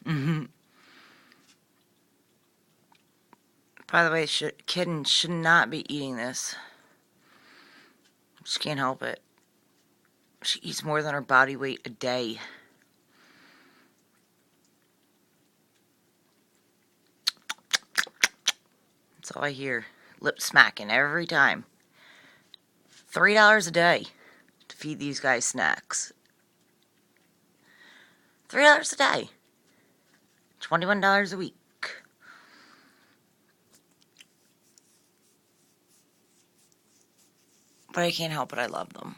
Hmm. By the way, kitten should not be eating this. She can't help it. She eats more than her body weight a day. That's all I hear. Lip smacking every time. $3 a day to feed these guys snacks. $3 a day. $21 a week. But I can't help it. I love them.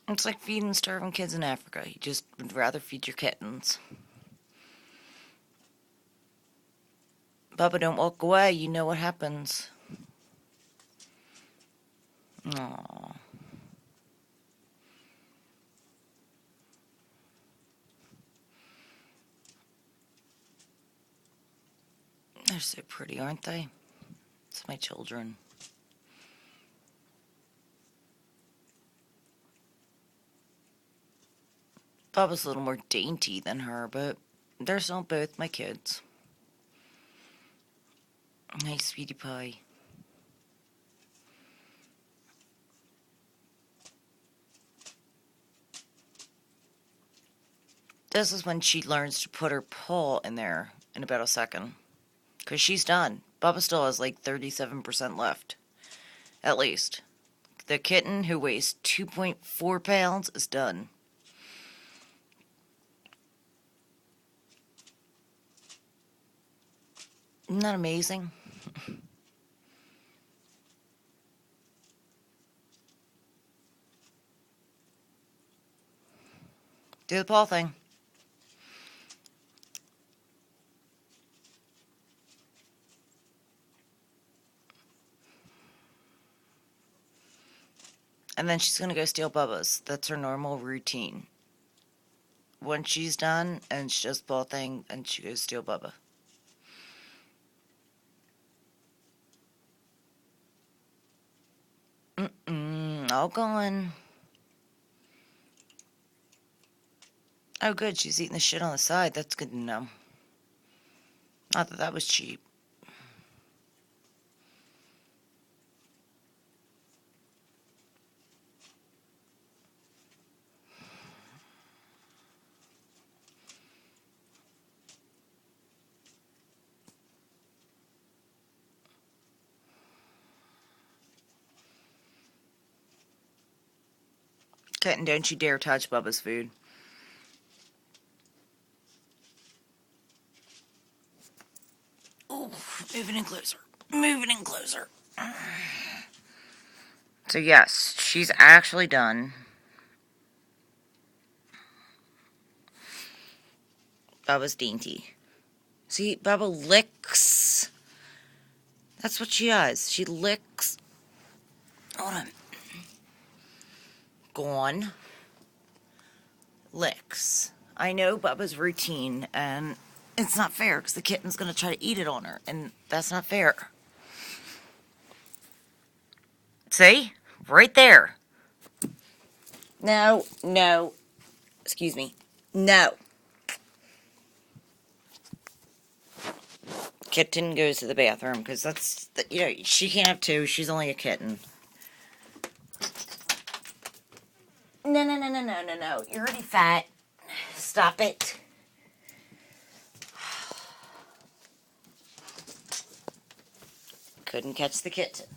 It's like feeding starving kids in Africa. You just would rather feed your kittens. Bubba, don't walk away. You know what happens. Aww. They're so pretty, aren't they? It's my children. Bubba's a little more dainty than her, but they're still both my kids. Nice sweetie pie. This is when she learns to put her paw in there in about a second. Because she's done. Bubba still has like 37% left. At least. The kitten, who weighs 2.4 pounds, is done. Isn't that amazing? Do the paw thing. And then she's going to go steal Bubba's. That's her normal routine. When she's done, and she does the paw thing, and she goes steal Bubba. All gone. Oh, good. She's eating the shit on the side. That's good to know. Not that that was cheap. Kitten, don't you dare touch Bubba's food. Ooh, moving in closer. Moving in closer. So yes, she's actually done. Bubba's dainty. See, Bubba licks. That's what she does. She licks. Hold on. Gone. Licks. I know Bubba's routine, and it's not fair because the kitten's going to try to eat it on her, and that's not fair. See? Right there. No, no. Excuse me. No. Kitten goes to the bathroom because that's, she can't have two. She's only a kitten. No, no, no, no, no, no, no. You're already fat. Stop it. Couldn't catch the kitten.